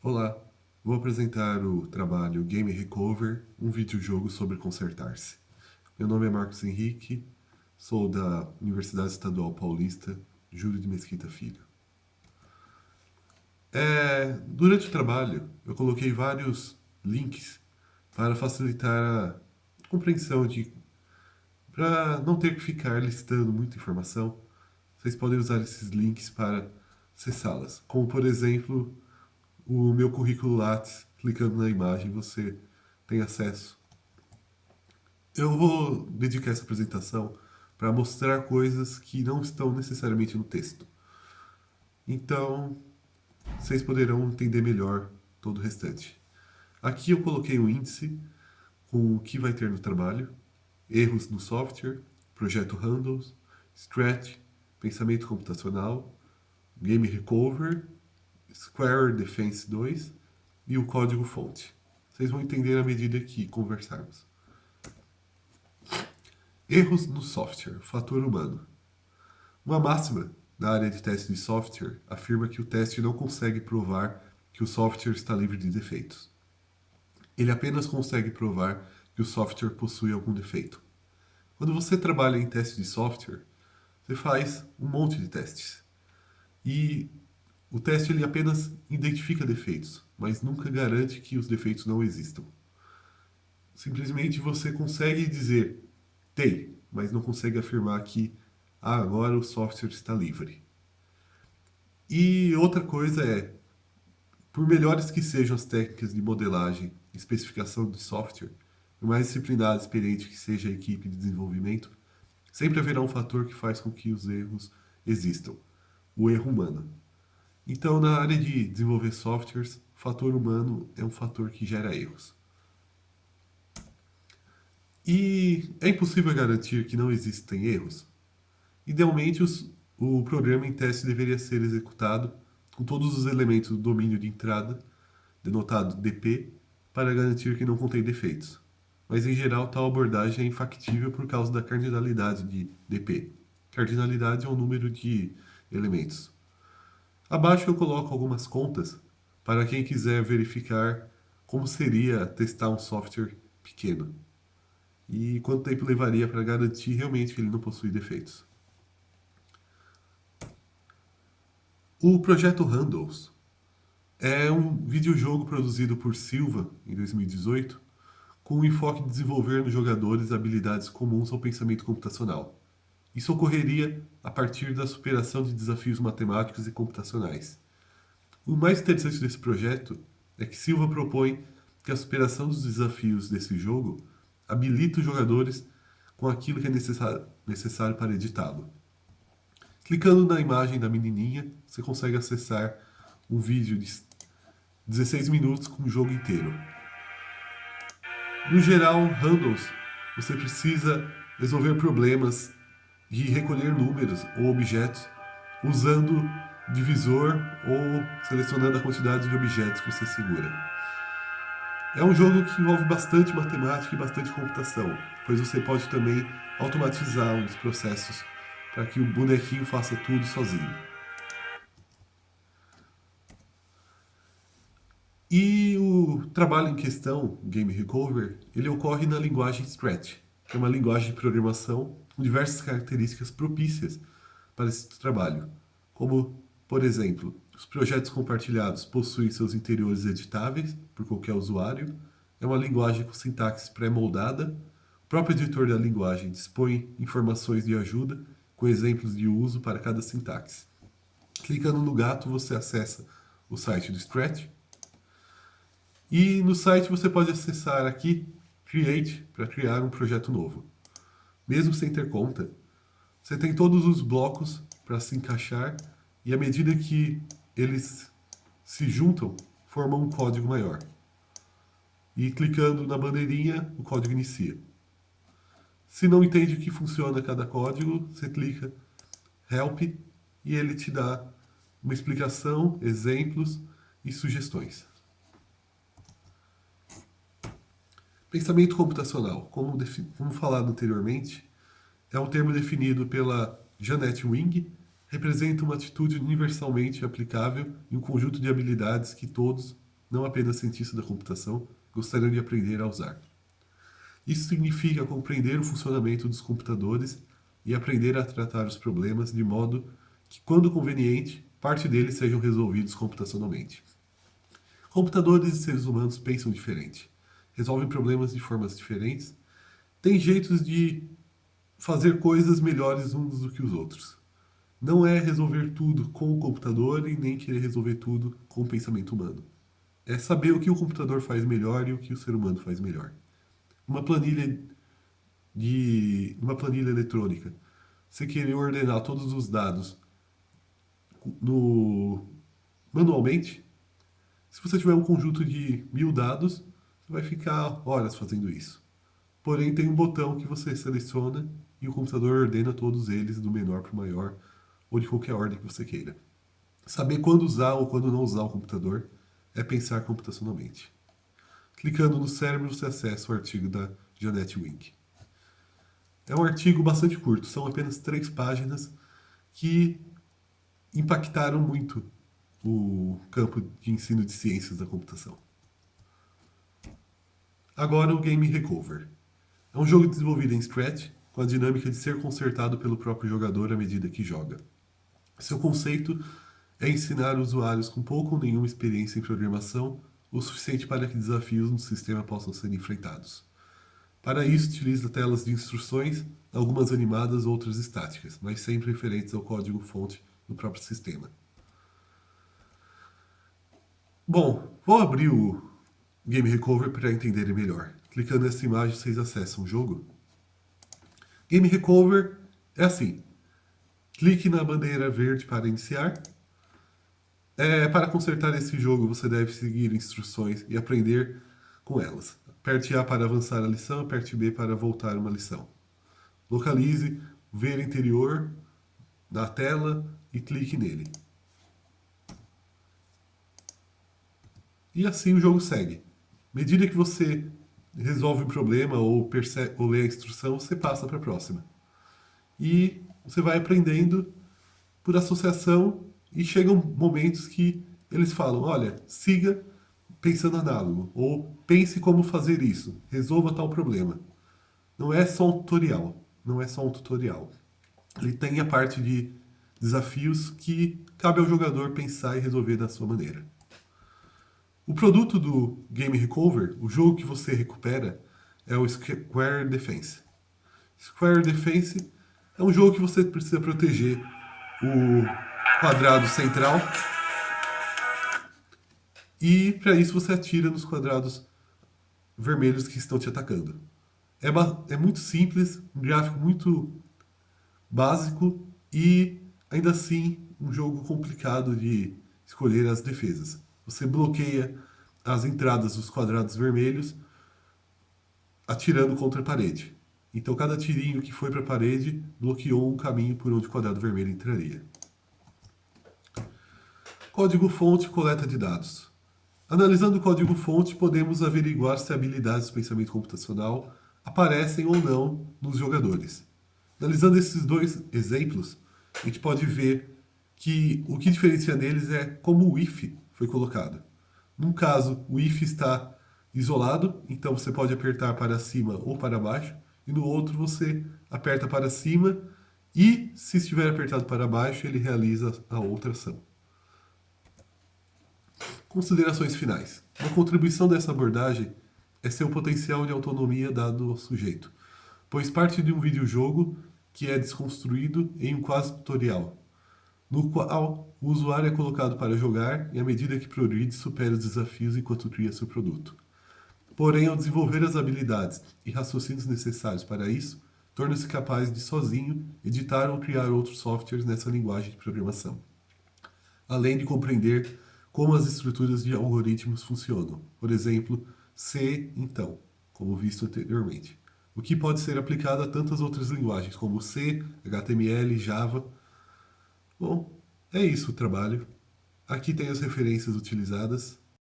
Olá, vou apresentar o trabalho Game Recover, um videojogo sobre consertar-se. Meu nome é Marcos Henrique, sou da Universidade Estadual Paulista, Júlio de Mesquita Filho. Durante o trabalho, eu coloquei vários links para facilitar a compreensão para não ter que ficar listando muita informação. Vocês podem usar esses links para acessá-las, como por exemplo o meu currículo Lattes. Clicando na imagem, você tem acesso. Eu vou dedicar essa apresentação para mostrar coisas que não estão necessariamente no texto. Então, vocês poderão entender melhor todo o restante. Aqui eu coloquei um índice com o que vai ter no trabalho, erros no software, projeto handles, stretch, pensamento computacional, game recover, Square Defense 2 e o código-fonte. Vocês vão entender à medida que conversarmos. Erros no software, fator humano. Uma máxima da área de teste de software afirma que o teste não consegue provar que o software está livre de defeitos. Ele apenas consegue provar que o software possui algum defeito. Quando você trabalha em teste de software, você faz um monte de testes. E o teste ele apenas identifica defeitos, mas nunca garante que os defeitos não existam. Simplesmente você consegue dizer tem, mas não consegue afirmar que agora o software está livre. E outra coisa é, por melhores que sejam as técnicas de modelagem e especificação de software, por mais disciplinada e experiente que seja a equipe de desenvolvimento, sempre haverá um fator que faz com que os erros existam, o erro humano. Então, na área de desenvolver softwares, o fator humano é um fator que gera erros. E é impossível garantir que não existem erros? Idealmente, o programa em teste deveria ser executado com todos os elementos do domínio de entrada, denotado DP, para garantir que não contém defeitos. Mas, em geral, tal abordagem é infactível por causa da cardinalidade de DP. Cardinalidade é o número de elementos. Abaixo eu coloco algumas contas para quem quiser verificar como seria testar um software pequeno e quanto tempo levaria para garantir realmente que ele não possui defeitos. O projeto Handles é um videojogo produzido por Silva em 2018 com o enfoque de desenvolver nos jogadores habilidades comuns ao pensamento computacional. Isso ocorreria a partir da superação de desafios matemáticos e computacionais. O mais interessante desse projeto é que Silva propõe que a superação dos desafios desse jogo habilita os jogadores com aquilo que é necessário para editá-lo. Clicando na imagem da menininha, você consegue acessar um vídeo de 16 minutos com o jogo inteiro. No geral, handles, você precisa resolver problemas de recolher números ou objetos usando divisor ou selecionando a quantidade de objetos que você segura. É um jogo que envolve bastante matemática e bastante computação, pois você pode também automatizar um dos processos para que o bonequinho faça tudo sozinho. E o trabalho em questão, Game Recover, ele ocorre na linguagem Scratch, que é uma linguagem de programação com diversas características propícias para esse trabalho, como, por exemplo, os projetos compartilhados possuem seus interiores editáveis por qualquer usuário, é uma linguagem com sintaxe pré-moldada, o próprio editor da linguagem dispõe informações de ajuda com exemplos de uso para cada sintaxe. Clicando no gato, você acessa o site do Scratch, e no site você pode acessar aqui Create para criar um projeto novo. Mesmo sem ter conta, você tem todos os blocos para se encaixar e à medida que eles se juntam, formam um código maior. E clicando na bandeirinha, o código inicia. Se não entende o que funciona cada código, você clica Help e ele te dá uma explicação, exemplos e sugestões. Pensamento computacional, como falado anteriormente, é um termo definido pela Janet Wing, representa uma atitude universalmente aplicável em um conjunto de habilidades que todos não apenas cientistas da computação, gostariam de aprender a usar. Isso significa compreender o funcionamento dos computadores e aprender a tratar os problemas de modo que, quando conveniente, parte deles sejam resolvidos computacionalmente. Computadores e seres humanos pensam diferente, resolvem problemas de formas diferentes, têm jeitos de fazer coisas melhores uns do que os outros. Não é resolver tudo com o computador e nem querer resolver tudo com o pensamento humano. É saber o que o computador faz melhor e o que o ser humano faz melhor. Uma planilha uma planilha eletrônica. Você querer ordenar todos os dados no, manualmente, se você tiver um conjunto de 1000 dados, você vai ficar horas fazendo isso. Porém, tem um botão que você seleciona e o computador ordena todos eles do menor para o maior, ou de qualquer ordem que você queira. Saber quando usar ou quando não usar o computador é pensar computacionalmente. Clicando no cérebro, você acessa o artigo da Janette Wink. É um artigo bastante curto, são apenas 3 páginas que impactaram muito o campo de ensino de ciências da computação. Agora o Game Recover. É um jogo desenvolvido em Scratch, com a dinâmica de ser consertado pelo próprio jogador à medida que joga. Seu conceito é ensinar usuários com pouco ou nenhuma experiência em programação o suficiente para que desafios no sistema possam ser enfrentados. Para isso, utiliza telas de instruções, algumas animadas, outras estáticas, mas sempre referentes ao código-fonte do próprio sistema. Bom, vou abrir o Game Recover para entenderem melhor. Clicando nessa imagem, vocês acessam o jogo. Game Recover é assim. Clique na bandeira verde para iniciar. Para consertar esse jogo, você deve seguir instruções e aprender com elas. Aperte A para avançar a lição, aperte B para voltar uma lição. Localize o ver interior da tela e clique nele. E assim o jogo segue. À medida que você resolve um problema ou lê a instrução, você passa para a próxima. E você vai aprendendo por associação e chegam momentos que eles falam, olha, siga pensando análogo, ou pense como fazer isso, resolva tal problema. Não é só um tutorial, não é só um tutorial. Ele tem a parte de desafios que cabe ao jogador pensar e resolver da sua maneira. O produto do Game Recover, o jogo que você recupera, é o Square Defense. Square Defense é um jogo que você precisa proteger o quadrado central e para isso você atira nos quadrados vermelhos que estão te atacando. É muito simples, um gráfico muito básico e ainda assim um jogo complicado de escolher as defesas. Você bloqueia as entradas dos quadrados vermelhos atirando contra a parede. Então cada tirinho que foi para a parede bloqueou um caminho por onde o quadrado vermelho entraria. Código-fonte coleta de dados. Analisando o código-fonte, podemos averiguar se habilidades do pensamento computacional aparecem ou não nos jogadores. Analisando esses dois exemplos, a gente pode ver que o que diferencia deles é como o if foi colocado. Num caso, o if está isolado, então você pode apertar para cima ou para baixo, e no outro você aperta para cima e, se estiver apertado para baixo, ele realiza a outra ação. Considerações finais. Uma contribuição dessa abordagem é seu potencial de autonomia dado ao sujeito, pois parte de um videojogo que é desconstruído em um quase tutorial, no qual o usuário é colocado para jogar e, à medida que progride, supera os desafios enquanto cria seu produto. Porém, ao desenvolver as habilidades e raciocínios necessários para isso, torna-se capaz de, sozinho, editar ou criar outros softwares nessa linguagem de programação, além de compreender como as estruturas de algoritmos funcionam. Por exemplo, C, então, como visto anteriormente. O que pode ser aplicado a tantas outras linguagens, como C, HTML, Java. Bom, é isso o trabalho. Aqui tem as referências utilizadas.